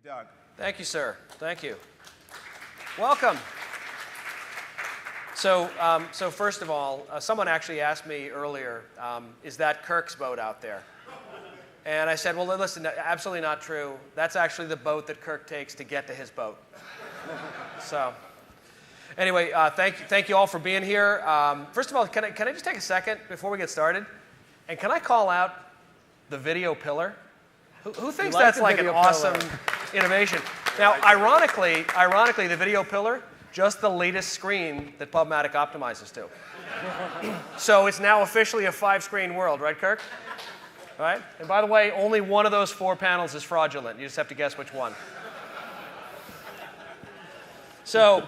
Doug. Thank you, sir. Thank you. Welcome. So first of all, someone actually asked me earlier, is that Kirk's boat out there? And I said, well, listen, absolutely not true. That's actually the boat that Kirk takes to get to his boat. So anyway, thank you all for being here. First of all, can I just take a second before we get started? And can I call out the video pillar? Who thinks that's like an awesome innovation? Now, ironically, the video pillar, just the latest screen that PubMatic optimizes to. So it's now officially a 5-screen world, right, Kirk? Right? And by the way, only one of those 4 panels is fraudulent. You just have to guess which one. So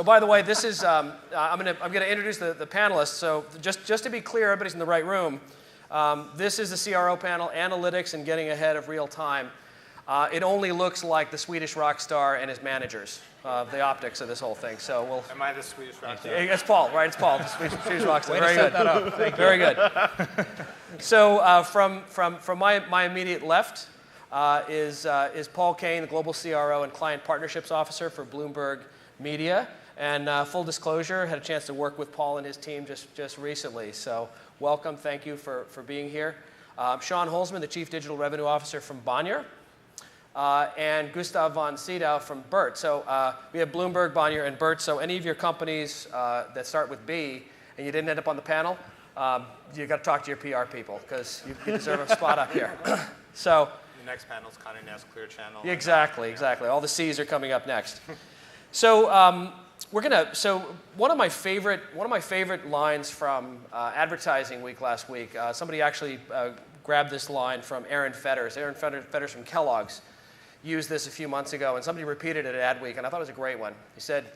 by the way, this is I'm gonna introduce the panelists. So just to be clear, everybody's in the right room. This is the CRO panel, analytics and getting ahead of real time. It only looks like the Swedish rock star and his managers, the optics of this whole thing. So we'll. Am I the Swedish rock star? It's Paul, right? It's Paul, the Swedish rock star. Very good. That up. Thank you. Very good. So from my immediate left is Paul Caine, the Global CRO and Client Partnerships Officer for Bloomberg Media. And full disclosure, had a chance to work with Paul and his team just recently. So welcome, thank you for being here. Sean Holzman, the Chief Digital Revenue Officer from Bonnier. And Gustav von Sydow from BERT. So we have Bloomberg, Bonnier, and BERT. So any of your companies that start with B and you didn't end up on the panel, you got to talk to your PR people because you deserve a spot up here. So the next panel is Condé Nast Clear Channel. Exactly. All the C's are coming up next. So So one of my favorite lines from Advertising Week last week. Somebody actually grabbed this line from Aaron Fetters. Aaron Fetters from Kellogg's used this a few months ago, and somebody repeated it at Adweek, and I thought it was a great one. He said,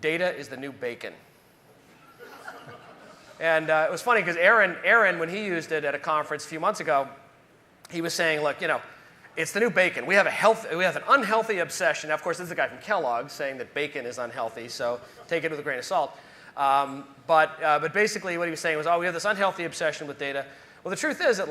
"Data is the new bacon." And it was funny because Aaron, when he used it at a conference a few months ago, he was saying, "Look, it's the new bacon. We have an unhealthy obsession." Now, of course, this is a guy from Kellogg's saying that bacon is unhealthy, so take it with a grain of salt. But basically, what he was saying was, we have this unhealthy obsession with data. Well, the truth is that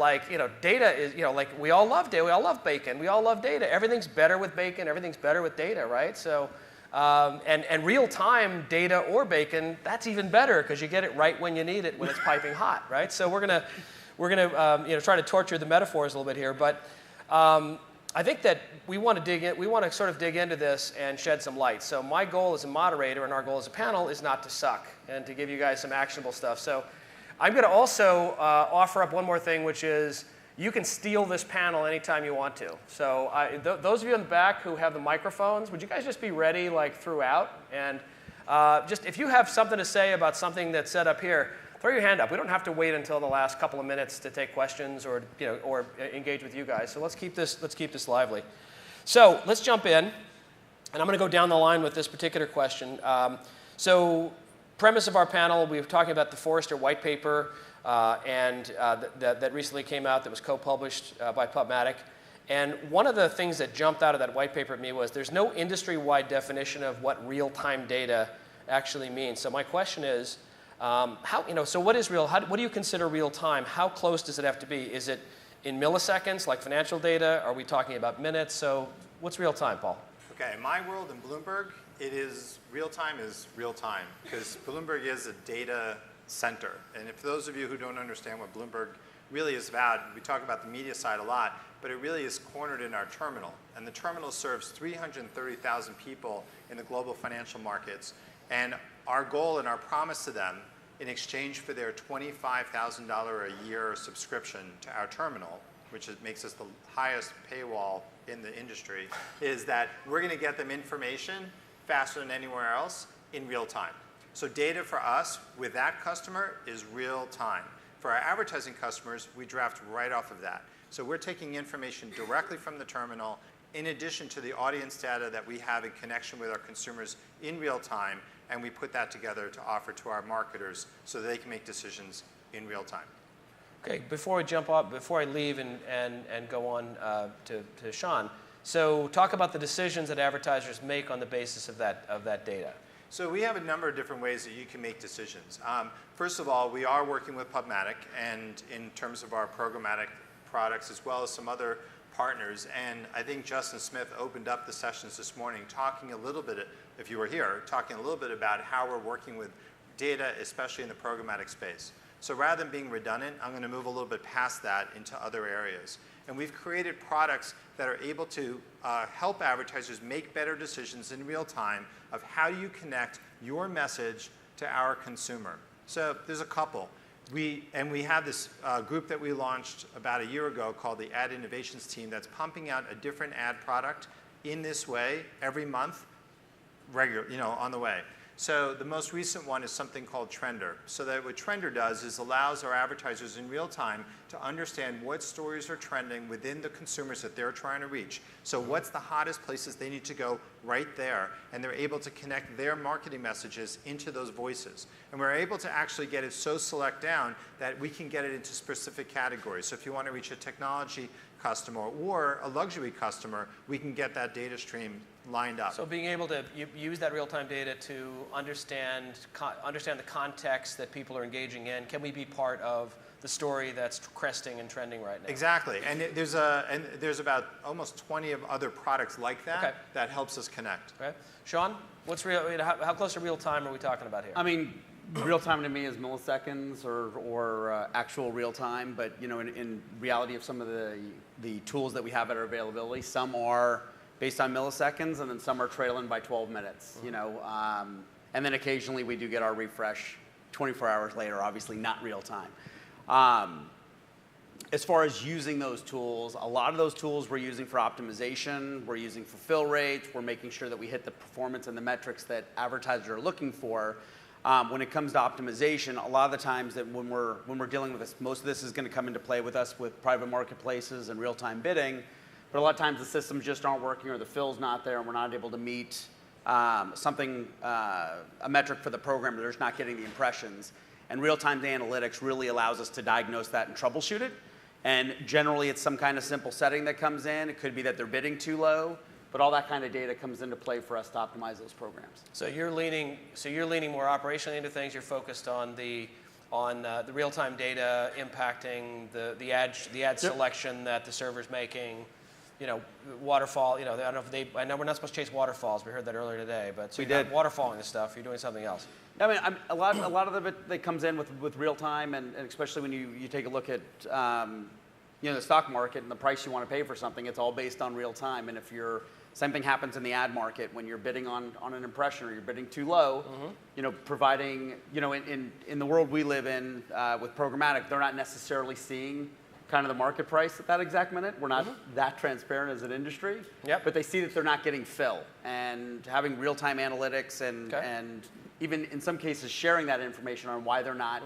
data is, we all love data. We all love bacon. We all love data. Everything's better with bacon. Everything's better with data, right? So, and real-time data or bacon, that's even better because you get it right when you need it when it's piping hot, right? So we're gonna try to torture the metaphors a little bit here, but I think that we want to sort of dig into this and shed some light. So my goal as a moderator and our goal as a panel is not to suck and to give you guys some actionable stuff. So I'm going to also offer up one more thing, which is you can steal this panel anytime you want to. So those of you in the back who have the microphones, would you guys just be ready throughout? And just if you have something to say about something that's set up here, throw your hand up. We don't have to wait until the last couple of minutes to take questions or engage with you guys. So let's keep this lively. So let's jump in, and I'm going to go down the line with this particular question. So premise of our panel, we were talking about the Forrester white paper that recently came out that was co-published by PubMatic. And one of the things that jumped out of that white paper to me was there's no industry-wide definition of what real-time data actually means. So my question is, so what is what do you consider real time? How close does it have to be? Is it in milliseconds, like financial data? Are we talking about minutes? So what's real time, Paul? Okay, in my world, in Bloomberg, real time is real time because Bloomberg is a data center. And for those of you who don't understand what Bloomberg really is about, we talk about the media side a lot, but it really is cornered in our terminal. And the terminal serves 330,000 people in the global financial markets. And our goal and our promise to them in exchange for their $25,000 a year subscription to our terminal, which makes us the highest paywall in the industry, is that we're going to get them information faster than anywhere else in real time. So data for us with that customer is real time. For our advertising customers, we draft right off of that. So we're taking information directly from the terminal in addition to the audience data that we have in connection with our consumers in real time, and we put that together to offer to our marketers so that they can make decisions in real time. Okay, before I leave and go on to Sean, so talk about the decisions that advertisers make on the basis of that data. So we have a number of different ways that you can make decisions. First of all, we are working with PubMatic, and in terms of our programmatic products, as well as some other partners. And I think Justin Smith opened up the sessions this morning talking a little bit, if you were here, talking a little bit about how we're working with data, especially in the programmatic space. So rather than being redundant, I'm going to move a little bit past that into other areas. And we've created products that are able to help advertisers make better decisions in real time of how do you connect your message to our consumer. So there's a couple. We have this group that we launched about a year ago called the Ad Innovations Team that's pumping out a different ad product in this way every month, on the way. So the most recent one is something called Trender. So that what Trender does is allows our advertisers in real time to understand what stories are trending within the consumers that they're trying to reach. So what's the hottest places they need to go right there, and they're able to connect their marketing messages into those voices. And we're able to actually get it so select down that we can get it into specific categories. So if you want to reach a technology customer or a luxury customer, we can get that data stream lined up. So being able to use that real-time data to understand the context that people are engaging in, can we be part of the story that's cresting and trending right now? Exactly, and there's about almost 20 of other products like that that helps us connect. Okay. Sean, how close to real time are we talking about here? I mean, real time to me is milliseconds or actual real time, but in reality of some of the tools that we have at our availability, some are based on milliseconds, and then some are trailing by 12 minutes. And then occasionally we do get our refresh 24 hours later, obviously not real time. As far as using those tools, a lot of those tools we're using for optimization, we're using for fill rates, we're making sure that we hit the performance and the metrics that advertisers are looking for. When it comes to optimization, a lot of the times that when we're dealing with this, most of this is going to come into play with us with private marketplaces and real-time bidding. But a lot of times the systems just aren't working or the fill's not there and we're not able to meet a metric for the program, or they're just not getting the impressions. And real-time analytics really allows us to diagnose that and troubleshoot it. And generally it's some kind of simple setting that comes in. It could be that they're bidding too low, but all that kind of data comes into play for us to optimize those programs. So you're leaning more operationally into things. You're focused on the real-time data impacting the ad selection that the server's making. Waterfall. I don't know if I know we're not supposed to chase waterfalls. We heard that earlier today, but so you're not waterfalling this stuff. You're doing something else. I mean, a lot of it that comes in with real time, and especially when you take a look at the stock market and the price you want to pay for something, it's all based on real time. And if same thing happens in the ad market when you're bidding on an impression or you're bidding too low, providing in the world we live in with programmatic, they're not necessarily seeing kind of the market price at that exact minute. We're not that transparent as an industry, but they see that they're not getting fill. And having real-time analytics and even in some cases sharing that information on why they're not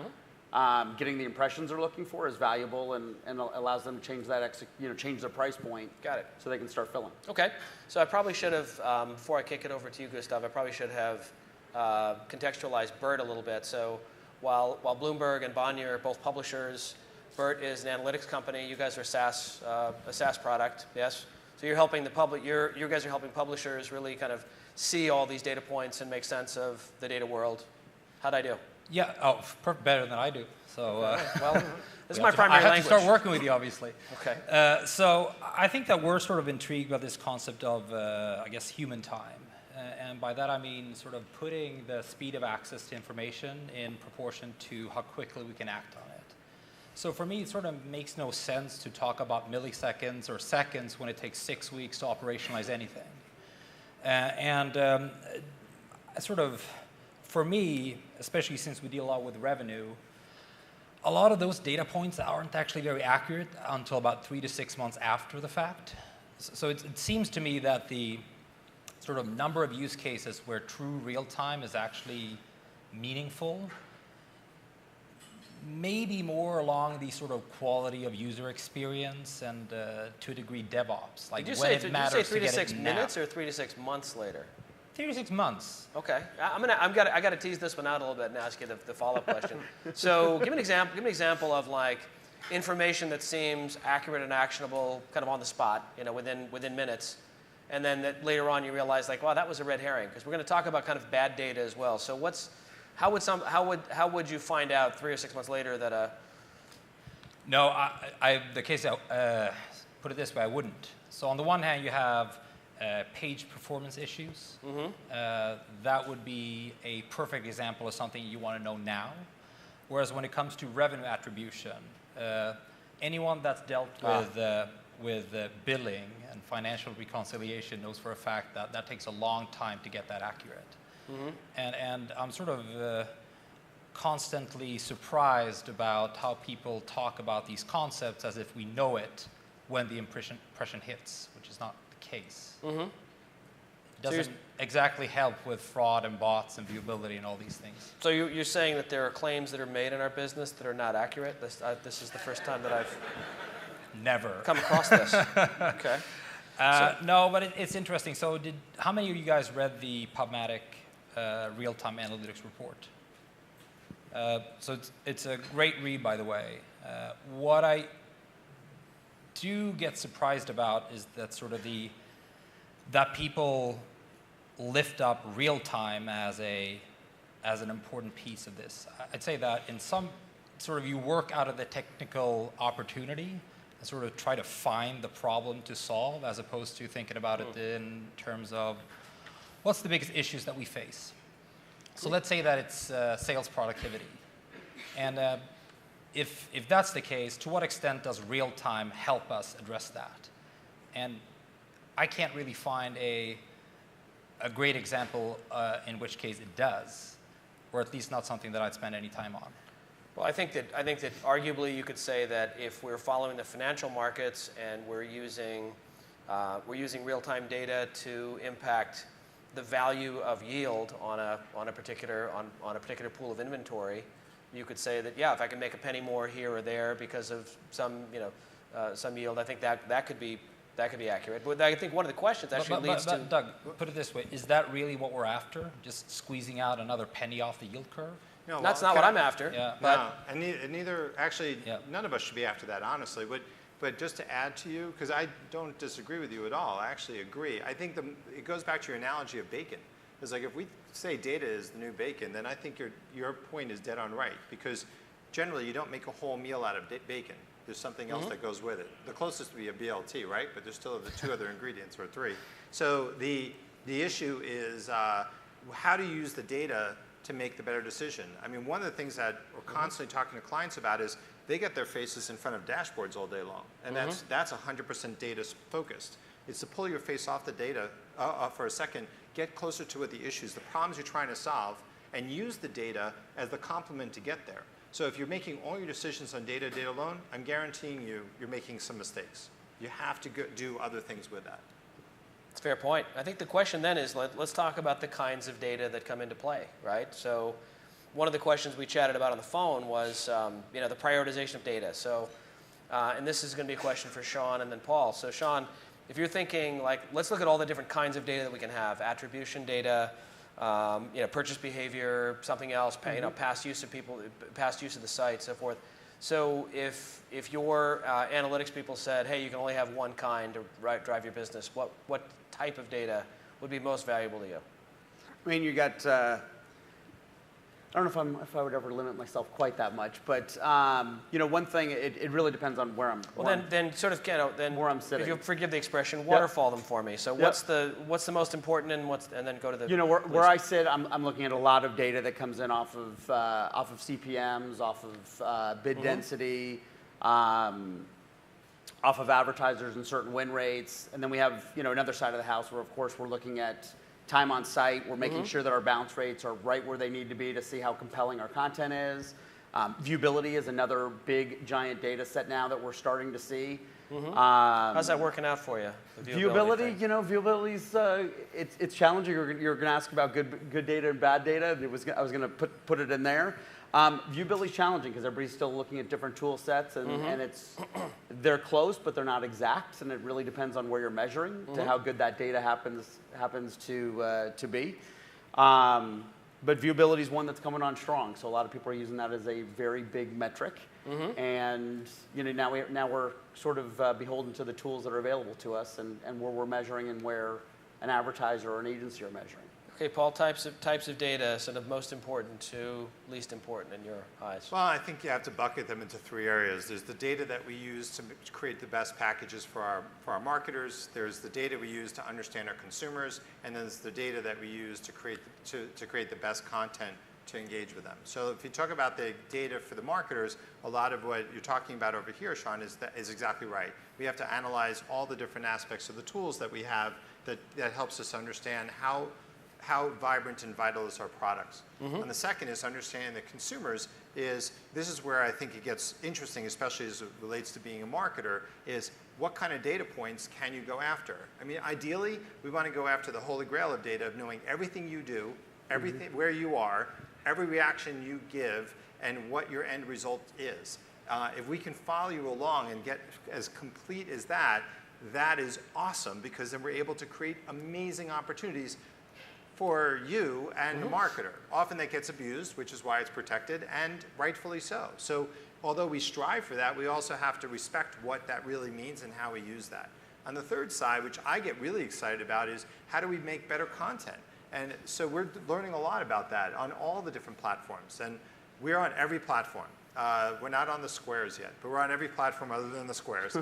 getting the impressions they're looking for is valuable and allows them to change that change their price point. Got it. So they can start filling. Okay. So I probably should have, before I kick it over to you, Gustav, I probably should have contextualized BERT a little bit. So while Bloomberg and Bonnier are both publishers, BERT is an analytics company. You guys are a SaaS product, yes? So you're helping you guys are helping publishers really kind of see all these data points and make sense of the data world. How'd I do? Yeah, better than I do. So, well, this is my primary language. I have to start working with you, obviously. Okay. So I think that we're sort of intrigued by this concept of, human time. And by that I mean sort of putting the speed of access to information in proportion to how quickly we can act on it. So for me, it sort of makes no sense to talk about milliseconds or seconds when it takes 6 weeks to operationalize anything. For me, especially since we deal a lot with revenue, a lot of those data points aren't actually very accurate until about 3 to 6 months after the fact. So it seems to me that the sort of number of use cases where true real time is actually meaningful, maybe more along the sort of quality of user experience and to a degree DevOps. Did you say 3 to 6 minutes or 3 to 6 months later? 3 to 6 months. Okay, I got to tease this one out a little bit and ask you the follow-up question. So give me an example of like information that seems accurate and actionable, kind of on the spot, within minutes, and then that later on you realize like, wow, that was a red herring, because we're going to talk about kind of bad data as well. So how would you find out 3 or 6 months later that No, the case put it this way, I wouldn't. So on the one hand, you have page performance issues. That would be a perfect example of something you want to know now. Whereas when it comes to revenue attribution, anyone that's dealt with billing and financial reconciliation knows for a fact that that takes a long time to get that accurate. And I'm sort of constantly surprised about how people talk about these concepts as if we know it when the impression hits, which is not the case. It doesn't exactly help with fraud and bots and viewability and all these things. So you're saying that there are claims that are made in our business that are not accurate? This is the first time that I've Never come across this. Okay. No, but it's interesting. So how many of you guys read the PubMatic real-time analytics report? So it's a great read, by the way. What I do get surprised about is that sort of that people lift up real time as an important piece of this. I'd say that in some sort of you work out of the technical opportunity and sort of try to find the problem to solve as opposed to thinking about it in terms of what's the biggest issues that we face. So let's say that it's sales productivity. And if that's the case, to what extent does real time help us address that? And I can't really find a great example in which case it does, or at least not something that I'd spend any time on. Well, I think that arguably you could say that if we're following the financial markets and we're using real-time data to impact the value of yield on a particular pool of inventory, you could say that if I can make a penny more here or there because of some yield, I think that could be accurate. But I think one of the questions actually leads to Doug, put it this way: is that really what we're after? Just squeezing out another penny off the yield curve? No, that's not what I'm after. Yeah. No, and neither actually, Yeah. none of us should be after that, honestly. But just to add to you, because I don't disagree with you at all, I actually agree. I think it goes back to your analogy of bacon. It's like if we say data is the new bacon, then I think your point is dead on right, because generally you don't make a whole meal out of bacon. There's something else that goes with it. The closest would be a BLT, right? But there's still the two other ingredients or three. So the issue is how do you use the data to make the better decision? I mean, one of the things that we're constantly talking to clients about is they get their faces in front of dashboards all day long, and that's 100% data focused. It's to pull your face off the data for a second, get closer to what the issues, the problems you're trying to solve, and use the data as the complement to get there. So if you're making all your decisions on data alone, I'm guaranteeing you're making some mistakes. You have to do other things with that. That's a fair point. I think the question then is, let's talk about the kinds of data that come into play, right? So one of the questions we chatted about on the phone was the prioritization of data. So, and this is going to be a question for Sean and then Paul. So Sean, if you're thinking, let's look at all the different kinds of data that we can have: attribution data, purchase behavior, something else, past use of people, past use of the site, so forth. So if your analytics people said, hey, you can only have one kind to drive your business, what type of data would be most valuable to you? I mean, you got, I don't know if I would ever limit myself quite that much, but one thing, it really depends on where I'm. Well, then where I'm sitting. If you forgive the expression, waterfall them for me. So what's the most important, and then go to the. Where I sit, I'm looking at a lot of data that comes in off of CPMs, off of bid density, off of advertisers and certain win rates, and then we have another side of the house where of course we're looking at time on site. We're making sure that our bounce rates are right where they need to be to see how compelling our content is. Viewability is another big, giant data set now that we're starting to see. How's that working out for you? Viewability, viewability's it's challenging. You're going to ask about good data and bad data. I was going to put it in there. Viewability's challenging because everybody's still looking at different tool sets, and they're close, but they're not exact, and it really depends on where you're measuring to how good that data happens to be. But viewability is one that's coming on strong, so a lot of people are using that as a very big metric, and now we're sort of beholden to the tools that are available to us, and where we're measuring and where an advertiser or an agency are measuring. Okay, Paul, types of data, sort of most important to least important in your eyes. Well, I think you have to bucket them into three areas. There's the data that we use to create the best packages for our marketers. There's the data we use to understand our consumers, and then there's the data that we use to create the best content to engage with them. So if you talk about the data for the marketers, a lot of what you're talking about over here, Sean, is exactly right. We have to analyze all the different aspects of the tools that we have that helps us understand how vibrant and vital is our products. And the second is understanding the consumers. This is where I think it gets interesting, especially as it relates to being a marketer, is what kind of data points can you go after? I mean, ideally, we want to go after the holy grail of data, of knowing everything you do, everything where you are, every reaction you give, and what your end result is. If we can follow you along and get as complete as that, that is awesome, because then we're able to create amazing opportunities for you and the marketer. Often that gets abused, which is why it's protected, and rightfully so. So although we strive for that, we also have to respect what that really means and how we use that. On the third side, which I get really excited about, is how do we make better content? And so we're learning a lot about that on all the different platforms. And we're on every platform. We're not on the squares yet, but we're on every platform other than the squares.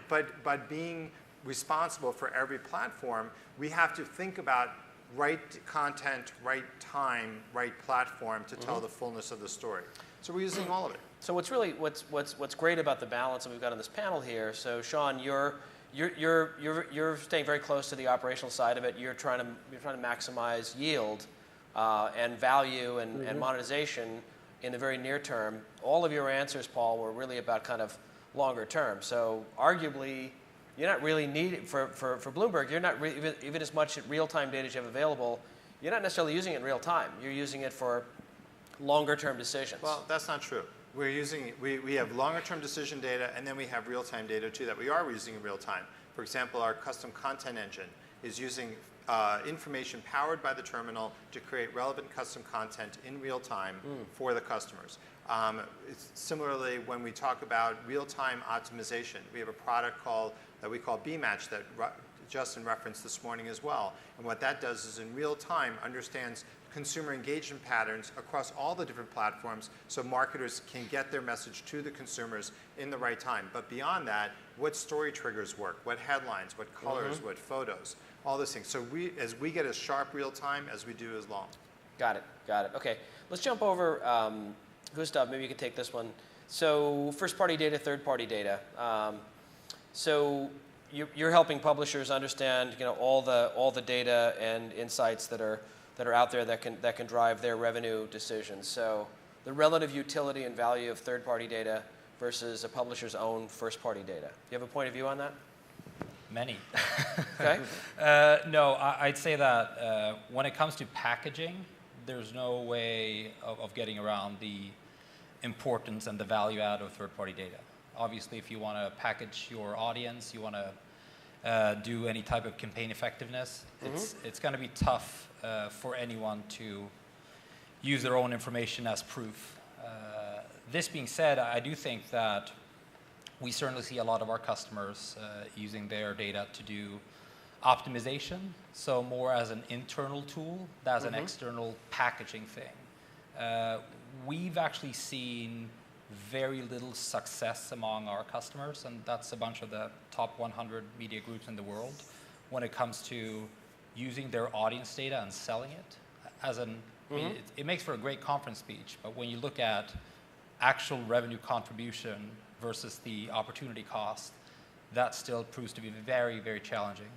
But being responsible for every platform, we have to think about right content, right time, right platform to tell the fullness of the story. So we're using all of it. So what's great about the balance that we've got on this panel here? So Sean, you're staying very close to the operational side of it. You're trying to maximize yield and value and monetization in the very near term. All of your answers, Paul, were really about kind of longer term. So arguably, you're not really needed for Bloomberg. You're not even as much real-time data as you have available. You're not necessarily using it in real time. You're using it for longer-term decisions. Well, that's not true. We're using we have longer-term decision data, and then we have real-time data too that we are using in real time. For example, our custom content engine is using information powered by the terminal to create relevant custom content in real time for the customers. Similarly, when we talk about real-time optimization, we have a product that we call B-Match that Justin referenced this morning as well. And what that does is in real time understands consumer engagement patterns across all the different platforms so marketers can get their message to the consumers in the right time. But beyond that, what story triggers work, what headlines, what colors, what photos, all those things. So as we get as sharp real time as we do as long. Got it. Okay, let's jump over. Gustav, maybe you could take this one. So first-party data, third-party data. So you're helping publishers understand, all the data and insights that are out there that can drive their revenue decisions. So the relative utility and value of third-party data versus a publisher's own first-party data. Do you have a point of view on that? Many. Okay. No, I'd say that when it comes to packaging, there's no way of getting around the importance and the value add of third-party data. Obviously, if you want to package your audience, you want to do any type of campaign effectiveness, it's going to be tough for anyone to use their own information as proof. This being said, I do think that we certainly see a lot of our customers using their data to do optimization, so more as an internal tool than as an external packaging thing. We've actually seen very little success among our customers, and that's a bunch of the top 100 media groups in the world, when it comes to using their audience data and selling it. It makes for a great conference speech, but when you look at actual revenue contribution versus the opportunity cost, that still proves to be very, very challenging.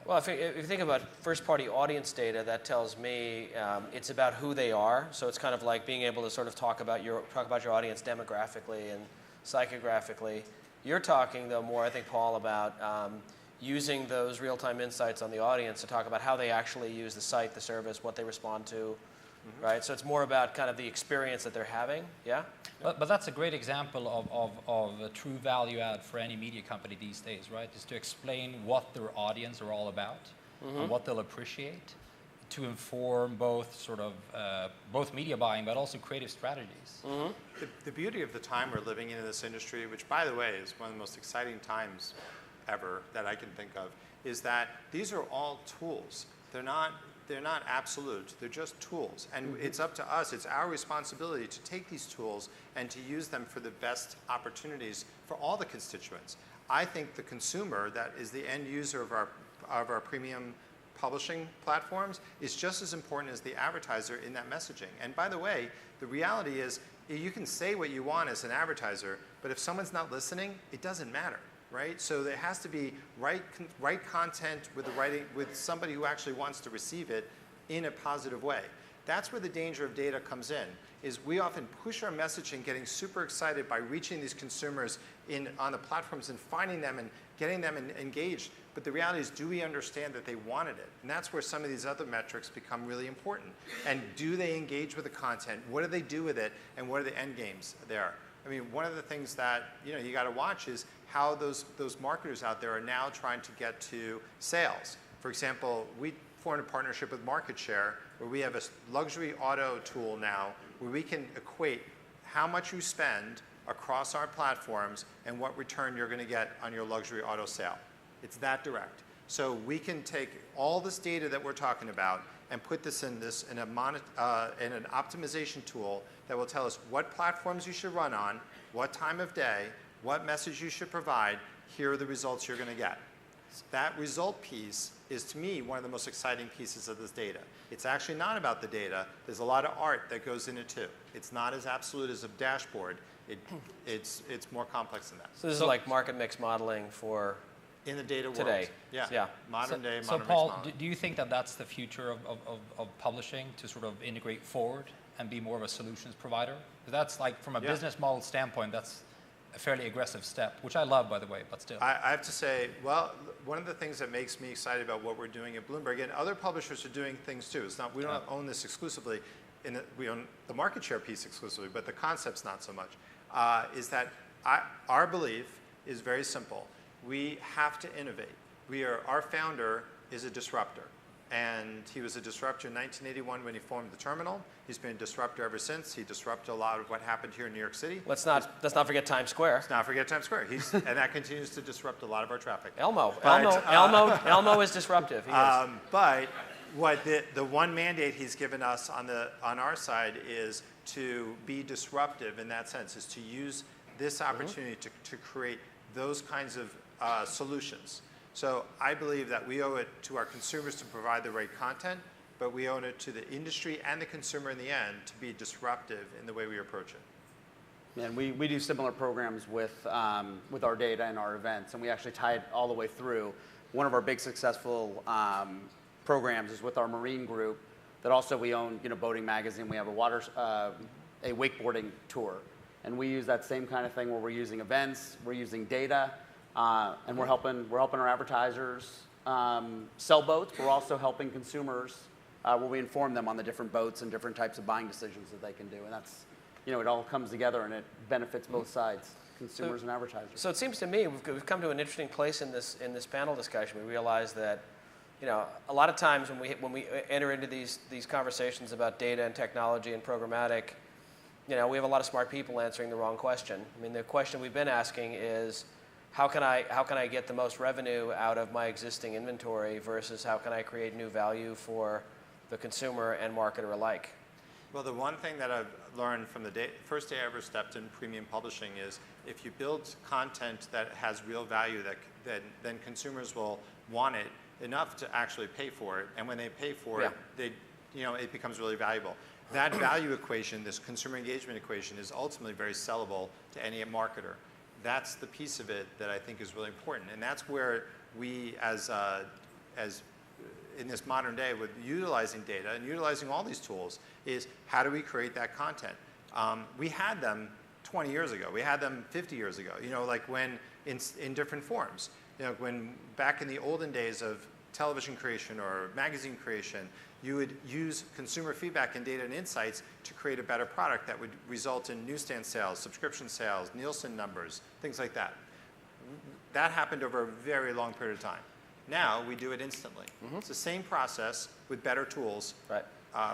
Well, if you think about first-party audience data, that tells me it's about who they are. So it's kind of like being able to sort of talk about your audience demographically and psychographically. You're talking, though, more, I think, Paul, about using those real-time insights on the audience to talk about how they actually use the site, the service, what they respond to, right? So it's more about kind of the experience that they're having, yeah? But that's a great example of a true value add for any media company these days, right? Is to explain what their audience are all about and what they'll appreciate, to inform both both media buying but also creative strategies. The beauty of the time we're living in this industry, which by the way is one of the most exciting times ever that I can think of, is that these are all tools. They're they're not absolute. They're just tools. And it's up to us, it's our responsibility to take these tools and to use them for the best opportunities for all the constituents. I think the consumer, that is the end user of our premium publishing platforms, is just as important as the advertiser in that messaging. And by the way, the reality is you can say what you want as an advertiser, but if someone's not listening, it doesn't matter, right? So there has to be right content with somebody who actually wants to receive it in a positive way. That's where the danger of data comes in, is we often push our messaging getting super excited by reaching these consumers on the platforms and finding them and getting them engaged. But the reality is, do we understand that they wanted it? And that's where some of these other metrics become really important. And do they engage with the content? What do they do with it? And what are the end games there? I mean, one of the things that you got to watch is how those marketers out there are now trying to get to sales. For example, we formed a partnership with Market Share, where we have a luxury auto tool now where we can equate how much you spend across our platforms and what return you're going to get on your luxury auto sale. It's that direct. So we can take all this data that we're talking about and put this in an optimization tool that will tell us what platforms you should run on, what time of day, what message you should provide. Here are the results you're going to get. That result piece is, to me, one of the most exciting pieces of this data. It's actually not about the data. There's a lot of art that goes in it too. It's not as absolute as a dashboard. It's more complex than that. So this is like market mix modeling for in the data world. Today. Yeah. Modern day, So modern Paul, mix modeling. do you think that that's the future of publishing, to sort of integrate forward and be more of a solutions provider? That's like, from a business model standpoint, that's a fairly aggressive step, which I love, by the way, but still. I have to say, well, one of the things that makes me excited about what we're doing at Bloomberg, and other publishers are doing things too. It's not, we don't own this exclusively. We own the market share piece exclusively, but the concept's not so much. Is that our belief is very simple. We have to innovate. Our founder is a disruptor. And he was a disruptor in 1981 when he formed the terminal. He's been a disruptor ever since. He disrupted a lot of what happened here in New York City. Let's not forget Times Square. Let's not forget Times Square. And that continues to disrupt a lot of our traffic. Elmo is disruptive. He is. But what the one mandate he's given us on our side is to be disruptive in that sense, is to use this opportunity to create those kinds of solutions. So I believe that we owe it to our consumers to provide the right content, but we owe it to the industry and the consumer in the end to be disruptive in the way we approach it. And we do similar programs with our data and our events, and we actually tie it all the way through. One of our big successful programs is with our marine group that also we own, Boating Magazine. We have a wakeboarding tour. And we use that same kind of thing where we're using events, we're using data, and we're helping our advertisers sell boats. We're also helping consumers where we inform them on the different boats and different types of buying decisions that they can do. And that's, it all comes together and it benefits both sides, consumers and advertisers. So it seems to me we've come to an interesting place in this panel discussion. We realize that, a lot of times when we enter into these conversations about data and technology and programmatic, we have a lot of smart people answering the wrong question. I mean, the question we've been asking is, how can I get the most revenue out of my existing inventory versus how can I create new value for the consumer and marketer alike? Well, the one thing that I've learned from the first day I ever stepped in premium publishing is if you build content that has real value, then consumers will want it enough to actually pay for it. And when they pay for it, it becomes really valuable. That value equation, this consumer engagement equation, is ultimately very sellable to any marketer. That's the piece of it that I think is really important. And that's where we, as in this modern day with utilizing data and utilizing all these tools, is how do we create that content? We had them 20 years ago. We had them 50 years ago, like when in different forms. When back in the olden days of television creation or magazine creation, you would use consumer feedback and data and insights to create a better product that would result in newsstand sales, subscription sales, Nielsen numbers, things like that. That happened over a very long period of time. Now we do it instantly. It's the same process with better tools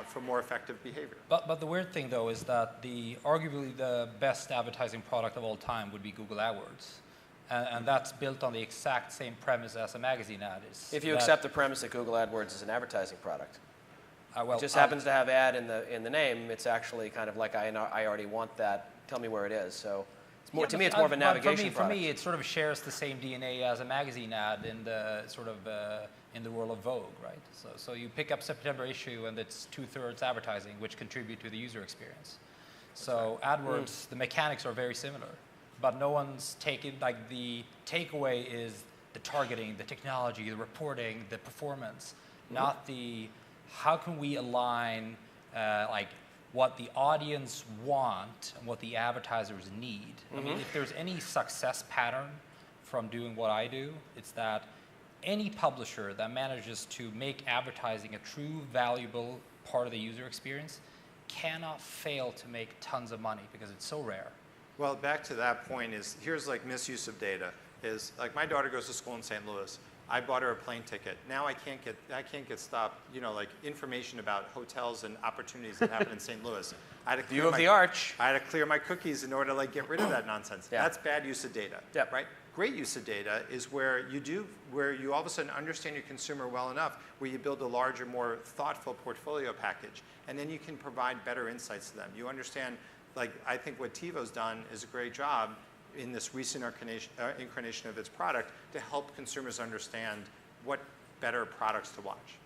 for more effective behavior. But the weird thing, though, is that arguably the best advertising product of all time would be Google AdWords. And that's built on the exact same premise as a magazine ad is. If you accept the premise that Google AdWords is an advertising product. It just happens to have ad in the name. It's actually kind of like I already want that. Tell me where it is. So it's more, to me, it's more of a navigation for me, it sort of shares the same DNA as a magazine ad in the sort of in the world of Vogue, right? So you pick up September issue, and it's 2/3 advertising, which contribute to the user experience. So AdWords, the mechanics are very similar, but no one's taken, like, the takeaway is the targeting, the technology, the reporting, the performance, not the how can we align like what the audience want and what the advertisers need. I mean, if there's any success pattern from doing what I do, it's that any publisher that manages to make advertising a true valuable part of the user experience cannot fail to make tons of money because it's so rare. Well, back to that point is, here's like misuse of data. Is like my daughter goes to school in St. Louis. I bought her a plane ticket. Now I can't get stopped, like information about hotels and opportunities that happen in St. Louis. I had to View of the arch. I had to clear my cookies in order to get rid of that nonsense. Yeah. That's bad use of data, Yep. right? Great use of data is where you all of a sudden understand your consumer well enough, where you build a larger, more thoughtful portfolio package, and then you can provide better insights to them. You understand, like I think what TiVo's done is a great job in this recent incarnation of its product to help consumers understand what better products to watch.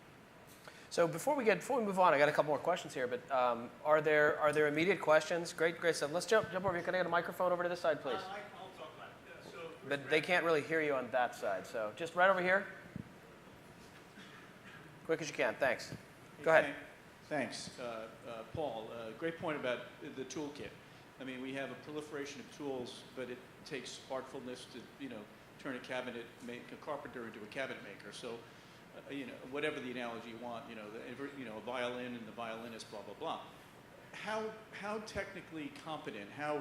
So before we move on, I got a couple more questions here. But are there immediate questions? Great stuff. Let's jump over here. Can I get a microphone over to this side, please? I'll talk about it. But they can't really hear you on that side. So just right over here. Quick as you can. Thanks. Go ahead. Thanks, Paul. Great point about the toolkit. I mean, we have a proliferation of tools, but it takes artfulness to, turn a carpenter into a cabinet maker. So, whatever the analogy you want, a violin and the violinist, blah, blah, blah. How technically competent, how,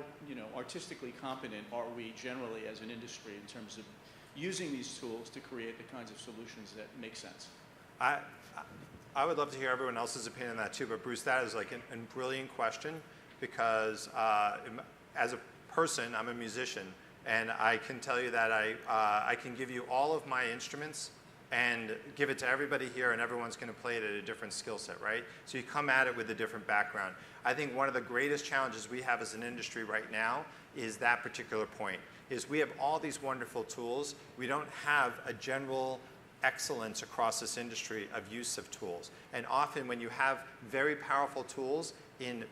artistically competent are we generally as an industry in terms of using these tools to create the kinds of solutions that make sense? I would love to hear everyone else's opinion on that too, but Bruce, that is like a brilliant question. Because as a person, I'm a musician, and I can tell you that I can give you all of my instruments and give it to everybody here, and everyone's going to play it at a different skill set, right? So you come at it with a different background. I think one of the greatest challenges we have as an industry right now is that particular point, is we have all these wonderful tools. We don't have a general excellence across this industry of use of tools. And often when you have very powerful tools in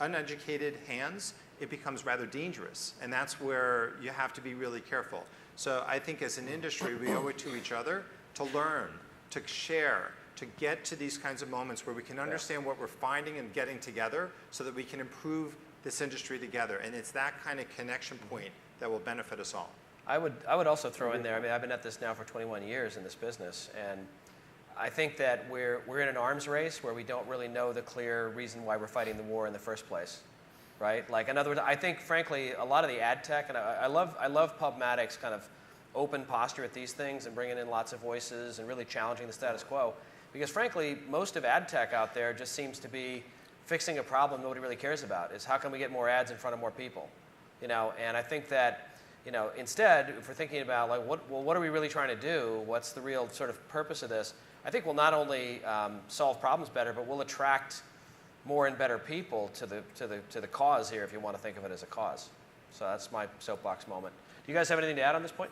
uneducated hands, it becomes rather dangerous. And that's where you have to be really careful. So I think as an industry, we owe it to each other to learn, to share, to get to these kinds of moments where we can understand what we're finding and getting together so that we can improve this industry together. And it's that kind of connection point that will benefit us all. I would also throw in there, I mean, I've been at this now for 21 years in this business, and I think that we're in an arms race where we don't really know the clear reason why we're fighting the war in the first place, right? Like, in other words, I think, frankly, a lot of the ad tech, and I love PubMatic's kind of open posture at these things and bringing in lots of voices and really challenging the status quo, because, frankly, most of ad tech out there just seems to be fixing a problem nobody really cares about, is how can we get more ads in front of more people, and I think that, instead, if we're thinking about, like, what are we really trying to do? What's the real sort of purpose of this? I think we'll not only solve problems better, but we'll attract more and better people to the cause here, if you want to think of it as a cause. So that's my soapbox moment. Do you guys have anything to add on this point?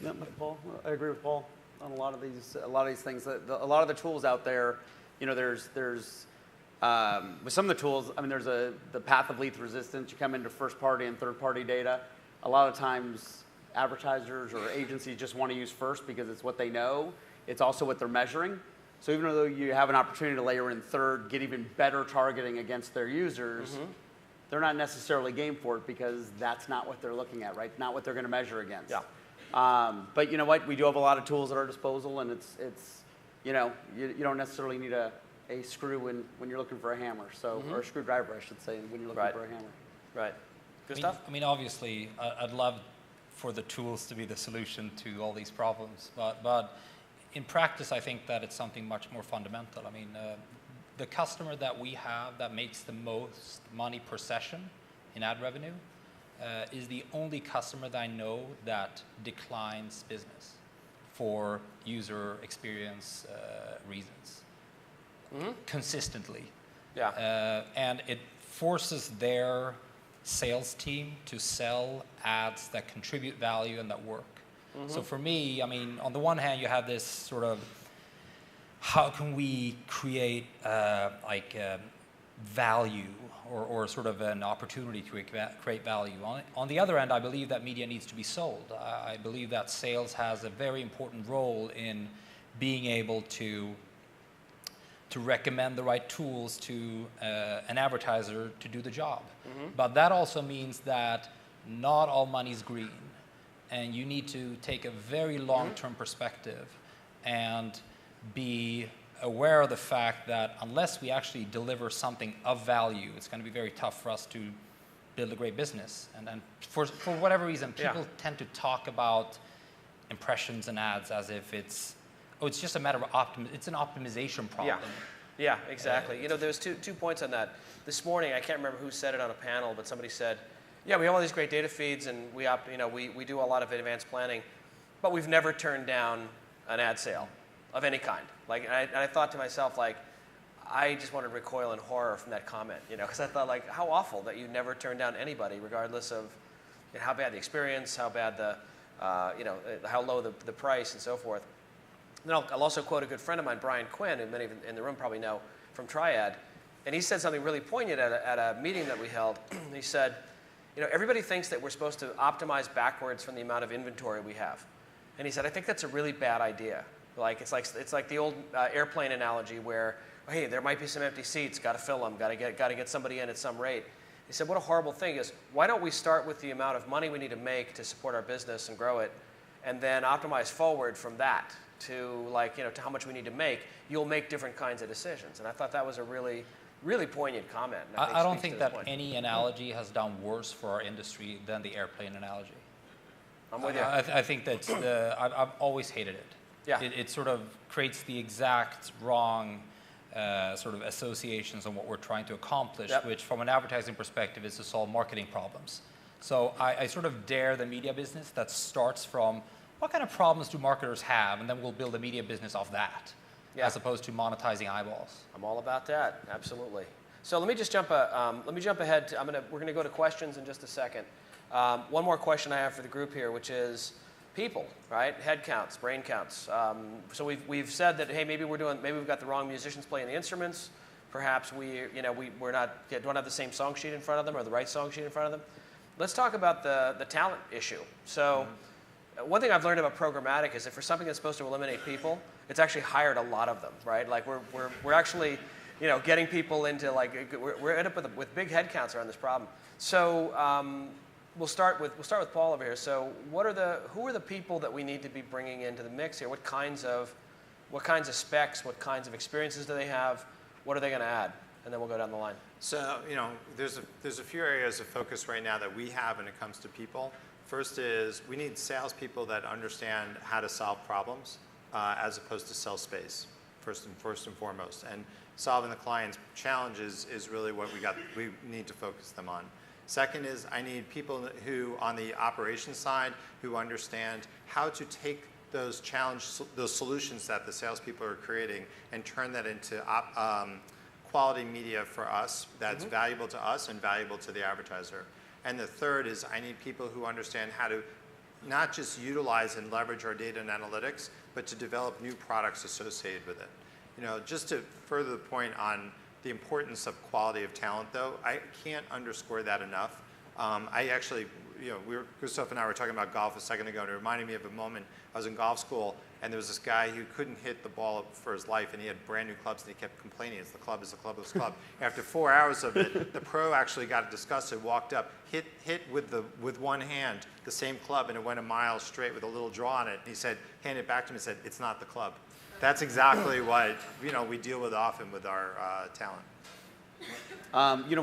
Yeah, Paul, I agree with Paul on a lot of these things. A lot of the tools out there, there's with some of the tools. I mean, there's the path of least resistance. You come into first-party and third-party data. A lot of times, advertisers or agencies just want to use first because it's what they know. It's also what they're measuring. So even though you have an opportunity to layer in third, get even better targeting against their users, they're not necessarily game for it because that's not what they're looking at, right? Not what they're going to measure against. Yeah. But you know what? We do have a lot of tools at our disposal, and it's you don't necessarily need a screw when you're looking for a hammer. So or a screwdriver, I should say, when you're looking for a hammer. Right. Good stuff. I mean, obviously, I'd love for the tools to be the solution to all these problems, but in practice, I think that it's something much more fundamental. I mean, the customer that we have that makes the most money per session in ad revenue is the only customer that I know that declines business for user experience reasons consistently. Yeah. And it forces their sales team to sell ads that contribute value and that work. So for me, I mean, on the one hand, you have this sort of, how can we create value or sort of an opportunity to create value. On the other end, I believe that media needs to be sold. I believe that sales has a very important role in being able to recommend the right tools to an advertiser to do the job. But that also means that not all money's green, and you need to take a very long-term perspective and be aware of the fact that unless we actually deliver something of value, it's going to be very tough for us to build a great business. And for whatever reason, people tend to talk about impressions and ads as if it's just a matter of it's an optimization problem. Yeah, exactly. You know, there's two points on that. This morning, I can't remember who said it on a panel, but somebody said, yeah, we have all these great data feeds, and we do a lot of advanced planning, but we've never turned down an ad sale of any kind. Like, and I thought to myself, like, I just wanted to recoil in horror from that comment, because I thought, like, how awful that you never turn down anybody, regardless of how bad the experience, how bad the, how low the price, and so forth. And then I'll also quote a good friend of mine, Brian Quinn, who many in the room probably know from Triad, and he said something really poignant at a meeting that we held. He said, everybody thinks that we're supposed to optimize backwards from the amount of inventory we have, and he said, I think that's a really bad idea. Like it's like the old airplane analogy where, hey, there might be some empty seats, got to fill them, got to get somebody in at some rate. He said, what a horrible thing is, why don't we start with the amount of money we need to make to support our business and grow it, and then optimize forward from that to to how much we need to make. You'll make different kinds of decisions. And I thought that was a really, really poignant comment. I don't think that any analogy has done worse for our industry than the airplane analogy. I'm with you. I think that's I've always hated it. Yeah. It sort of creates the exact wrong sort of associations on what we're trying to accomplish, which from an advertising perspective is to solve marketing problems. So I sort of dare the media business that starts from what kind of problems do marketers have, and then we'll build a media business off that, as opposed to monetizing eyeballs. I'm all about that, absolutely. So let me just jump ahead. We're gonna go to questions in just a second. One more question I have for the group here, which is people, right? Head counts, brain counts. So we've said that, hey, maybe we've got the wrong musicians playing the instruments. Perhaps don't have the same song sheet in front of them or the right song sheet in front of them. Let's talk about the talent issue. So one thing I've learned about programmatic is that for something that's supposed to eliminate people, it's actually hired a lot of them, right? Like we're actually, getting people into we're end up with big head counts around this problem. So we'll start with Paul over here. So who are the people that we need to be bringing into the mix here? What kinds of specs, what kinds of experiences do they have? What are they going to add? And then we'll go down the line. So there's a few areas of focus right now that we have when it comes to people. First is we need salespeople that understand how to solve problems as opposed to sell space, first and foremost. And solving the client's challenges is really what we need to focus them on. Second is I need people who, on the operations side, who understand how to take those solutions that the salespeople are creating and turn that into quality media for us that's valuable to us and valuable to the advertiser. And the third is I need people who understand how to not just utilize and leverage our data and analytics, but to develop new products associated with it. Just to further the point on the importance of quality of talent, though, I can't underscore that enough. I actually, Gustav and I were talking about golf a second ago, and it reminded me of a moment. I was in golf school, and there was this guy who couldn't hit the ball for his life, and he had brand new clubs, and he kept complaining, it's the club, it's the club, it's the club. After 4 hours of it, the pro actually got disgusted, walked up, hit with one hand the same club, and it went a mile straight with a little draw on it. And he said, handed it back to him and said, it's not the club. That's exactly what we deal with often with our talent.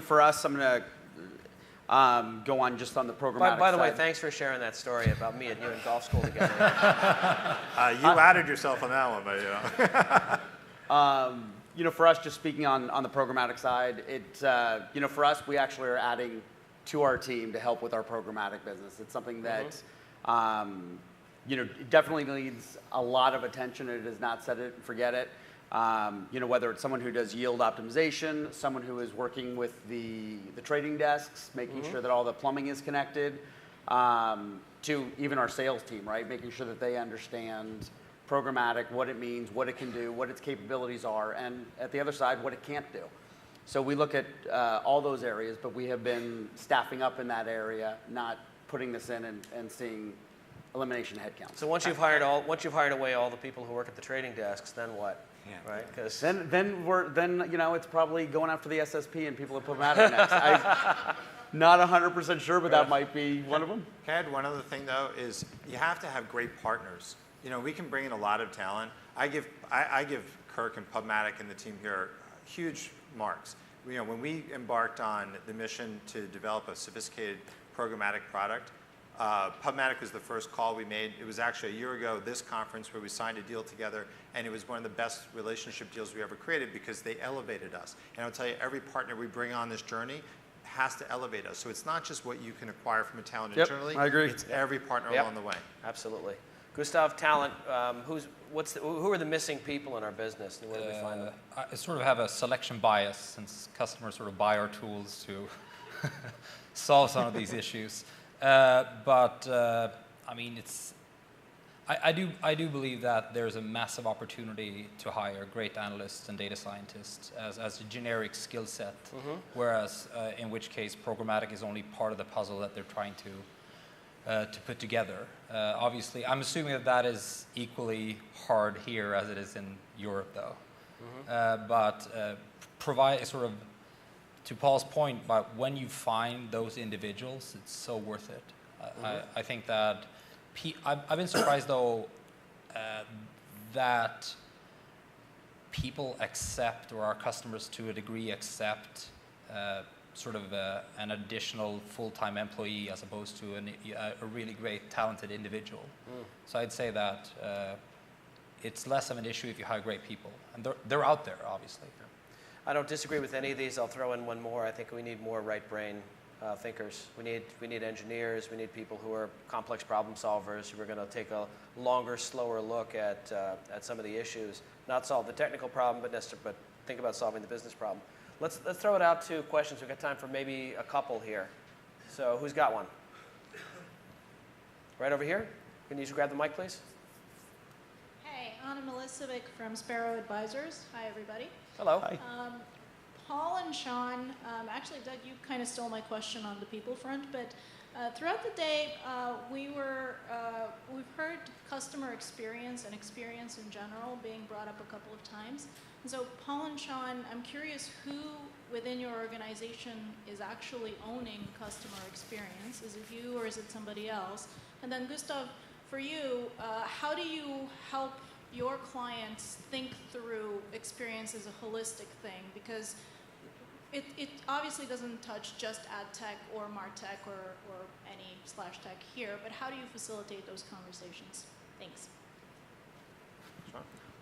For us, I'm going to go on just on the programmatic By the way, side. thanks for sharing that story about me and you in golf school together. You added yourself on that one, but for us, just speaking on the programmatic side, for us, we actually are adding to our team to help with our programmatic business. It's something that it definitely needs a lot of attention. It is not set it and forget it. Whether it's someone who does yield optimization, someone who is working with the trading desks, making sure that all the plumbing is connected, to even our sales team, right? Making sure that they understand programmatic, what it means, what it can do, what its capabilities are, and at the other side, what it can't do. So we look at all those areas, but we have been staffing up in that area, not putting this in and seeing elimination headcount. So once you've hired away all the people who work at the trading desks, then what? Yeah. Right? Because then it's probably going after the SSP and people at PubMatic next. I'm not 100% sure, but that might be one of them. Can I add one other thing though? Is you have to have great partners. We can bring in a lot of talent. I give Kirk and PubMatic and the team here huge marks. When we embarked on the mission to develop a sophisticated programmatic product, PubMatic was the first call we made. It was actually a year ago, this conference, where we signed a deal together, and it was one of the best relationship deals we ever created because they elevated us. And I'll tell you, every partner we bring on this journey has to elevate us. So it's not just what you can acquire from a talent internally. I agree. It's every partner along the way. Absolutely. Gustav, talent, who are the missing people in our business, and where do we find them? I sort of have a selection bias since customers sort of buy our tools to solve some of these issues. I do believe that there's a massive opportunity to hire great analysts and data scientists as a generic skill set, whereas in which case programmatic is only part of the puzzle that they're trying to put together. Obviously, I'm assuming that is equally hard here as it is in Europe, though. Provide sort of, to Paul's point, about when you find those individuals, it's so worth it. I think that I've been surprised, though, that people accept, or our customers to a degree accept, sort of an additional full-time employee as opposed to a really great, talented individual. So I'd say that it's less of an issue if you hire great people. And they're out there, obviously. I don't disagree with any of these. I'll throw in one more. I think we need more right brain thinkers. We need engineers. We need people who are complex problem solvers who are going to take a longer, slower look at some of the issues. Not solve the technical problem, but think about solving the business problem. Let's throw it out to questions. We've got time for maybe a couple here. So who's got one? Right over here. Can you grab the mic, please? Hey, Anna Milicevic from Sparrow Advisors. Hi, everybody. Hello. Hi. Paul and Sean, actually, Doug, you kind of stole my question on the people front, but throughout the day, we've heard customer experience and experience in general being brought up a couple of times. And so, Paul and Sean, I'm curious who within your organization is actually owning customer experience. Is it you or is it somebody else? And then, Gustav, for you, how do you help your clients think through experience as a holistic thing? Because it obviously doesn't touch just ad tech or martech or any /tech here, but how do you facilitate those conversations? Thanks.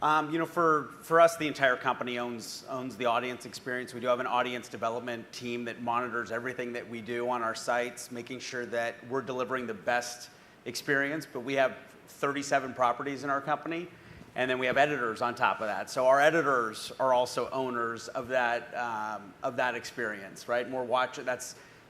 For us, the entire company owns the audience experience. We do have an audience development team that monitors everything that we do on our sites, making sure that we're delivering the best experience. But we have 37 properties in our company, and then we have editors on top of that. So our editors are also owners of that experience, right? And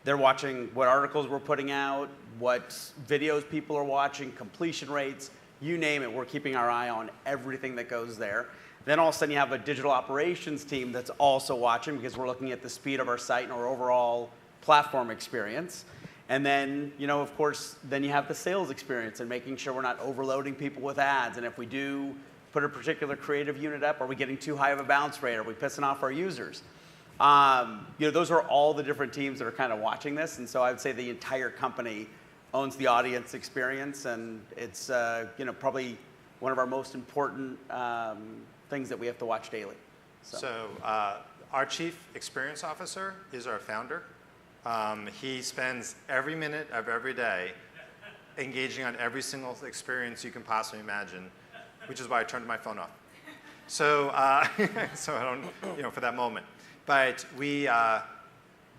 they're watching what articles we're putting out, what videos people are watching, completion rates. You name it, we're keeping our eye on everything that goes there. Then all of a sudden you have a digital operations team that's also watching because we're looking at the speed of our site and our overall platform experience. And then, of course, then you have the sales experience and making sure we're not overloading people with ads. And if we do put a particular creative unit up, are we getting too high of a bounce rate? Are we pissing off our users? Those are all the different teams that are kind of watching this. And so I would say the entire company owns the audience experience, and it's probably one of our most important things that we have to watch daily. So our chief experience officer is our founder. He spends every minute of every day engaging on every single experience you can possibly imagine, which is why I turned my phone off. So I don't, for that moment. But we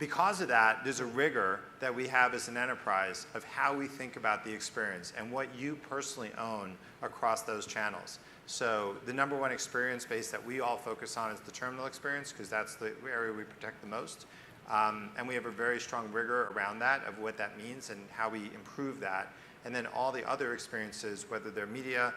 because of that, there's a rigor that we have as an enterprise of how we think about the experience and what you personally own across those channels. So the number one experience base that we all focus on is the terminal experience, because that's the area we protect the most. And we have a very strong rigor around that of what that means and how we improve that. And then all the other experiences, whether they're media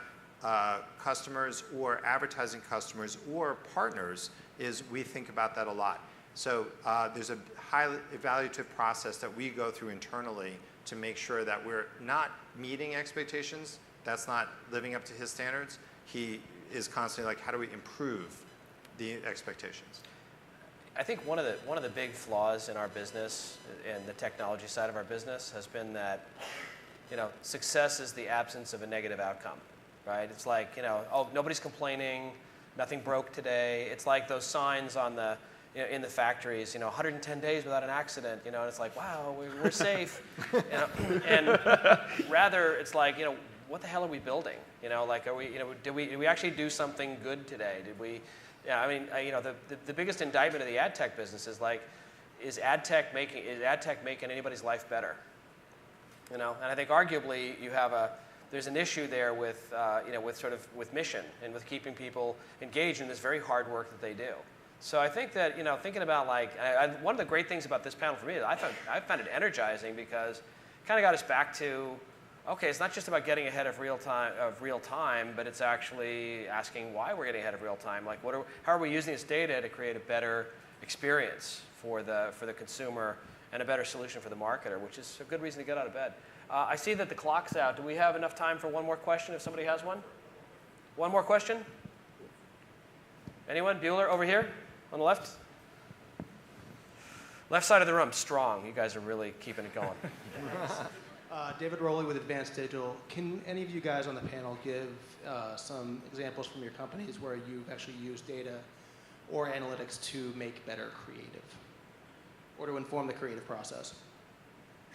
customers or advertising customers or partners, is we think about that a lot. So there's a highly evaluative process that we go through internally to make sure that we're not meeting expectations. That's not living up to his standards. He is constantly like, how do we improve the expectations? I think one of the big flaws in our business and the technology side of our business has been that, success is the absence of a negative outcome, right? It's like, oh, nobody's complaining, nothing broke today. It's like those signs on the in the factories, 110 days without an accident, and it's like, wow, we're safe. And rather, it's like, what the hell are we building? Like, are we, did we actually do something good today? Did we? Yeah, I mean, the biggest indictment of the ad tech business is like, is ad tech making anybody's life better? And I think arguably there's an issue there with with mission and with keeping people engaged in this very hard work that they do. So I think that, thinking about one of the great things about this panel for me is I found it energizing because it kind of got us back to, okay, it's not just about getting ahead of real time, but it's actually asking why we're getting ahead of real time. Like, how are we using this data to create a better experience for the consumer and a better solution for the marketer, which is a good reason to get out of bed. I see that the clock's out. Do we have enough time for one more question if somebody has one? One more question? Anyone? Bueller, over here on the left? Left side of the room, strong. You guys are really keeping it going. David Rowley with Advanced Digital. Can any of you guys on the panel give some examples from your companies where you've actually used data or analytics to make better creative or to inform the creative process?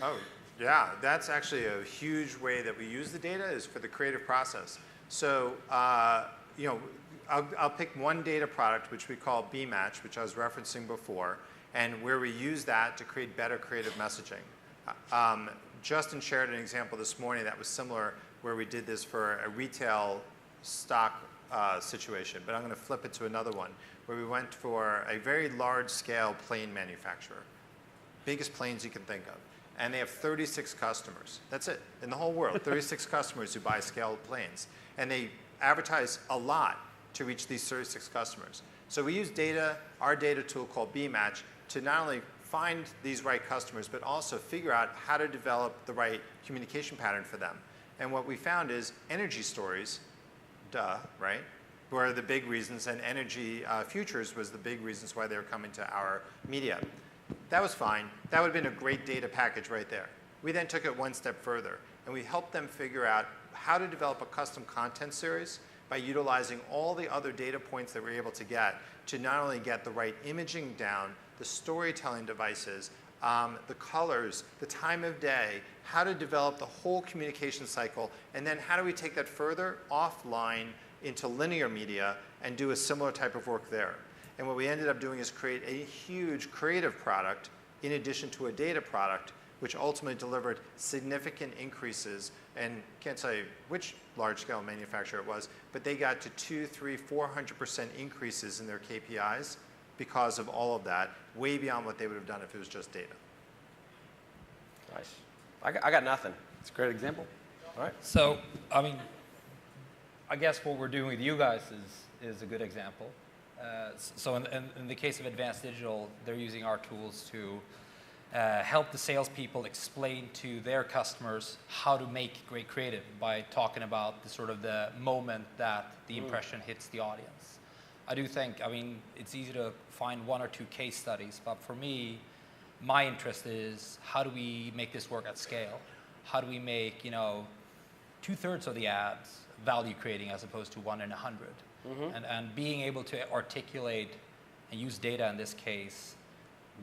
Oh, yeah. That's actually a huge way that we use the data is for the creative process. So, I'll pick one data product, which we call B-Match, which I was referencing before, and where we use that to create better creative messaging. Justin shared an example this morning that was similar, where we did this for a retail stock situation, but I'm going to flip it to another one, where we went for a very large-scale plane manufacturer, biggest planes you can think of, and they have 36 customers. That's it, in the whole world, 36 customers who buy scaled planes, and they advertise a lot to reach these 36 customers. So we use data, our data tool called B-Match, to not only find these right customers, but also figure out how to develop the right communication pattern for them. And what we found is energy stories, right, were the big reasons, and energy futures was the big reasons why they were coming to our media. That was fine. That would have been a great data package right there. We then took it one step further, and we helped them figure out how to develop a custom content series by utilizing all the other data points that we're able to get to not only get the right imaging down, the storytelling devices, the colors, the time of day, how to develop the whole communication cycle, and then how do we take that further offline into linear media and do a similar type of work there. And what we ended up doing is create a huge creative product in addition to a data product, which ultimately delivered significant increases, and can't tell you which large-scale manufacturer it was, but they got to 200%, 300%, 400% increases in their KPIs because of all of that, way beyond what they would have done if it was just data. Nice. I got nothing. It's a great example. All right. So, I mean, I guess what we're doing with you guys is a good example. So in the case of Advanced Digital, they're using our tools to help the salespeople explain to their customers how to make great creative by talking about the sort of the moment that the impression hits the audience. I do think, I mean, it's easy to find one or two case studies, but for me, my interest is how do we make this work at scale? How do we make, 2/3 of the ads value creating as opposed to 1 in 100? And being able to articulate and use data in this case,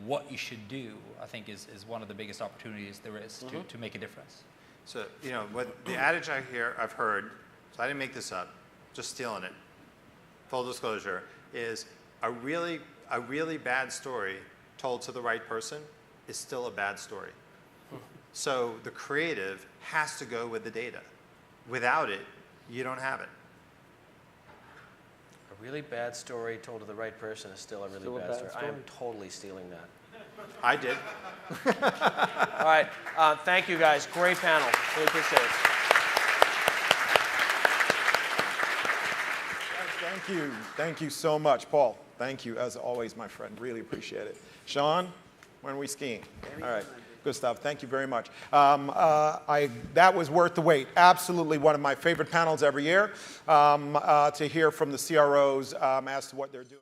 what you should do, I think is one of the biggest opportunities there is to make a difference. So, what the adage I've heard, so I didn't make this up, just stealing it, full disclosure, is a really bad story told to the right person is still a bad story. So the creative has to go with the data. Without it, you don't have it. A really bad story told to the right person is still a really bad story. I am totally stealing that. I did. All right. Thank you, guys. Great panel. Really appreciate it. Thank you. Thank you so much, Paul. Thank you, as always, my friend. Really appreciate it. Sean, when are we skiing? All right. Good stuff. Thank you very much. That was worth the wait. Absolutely one of my favorite panels every year to hear from the CROs as to what they're doing.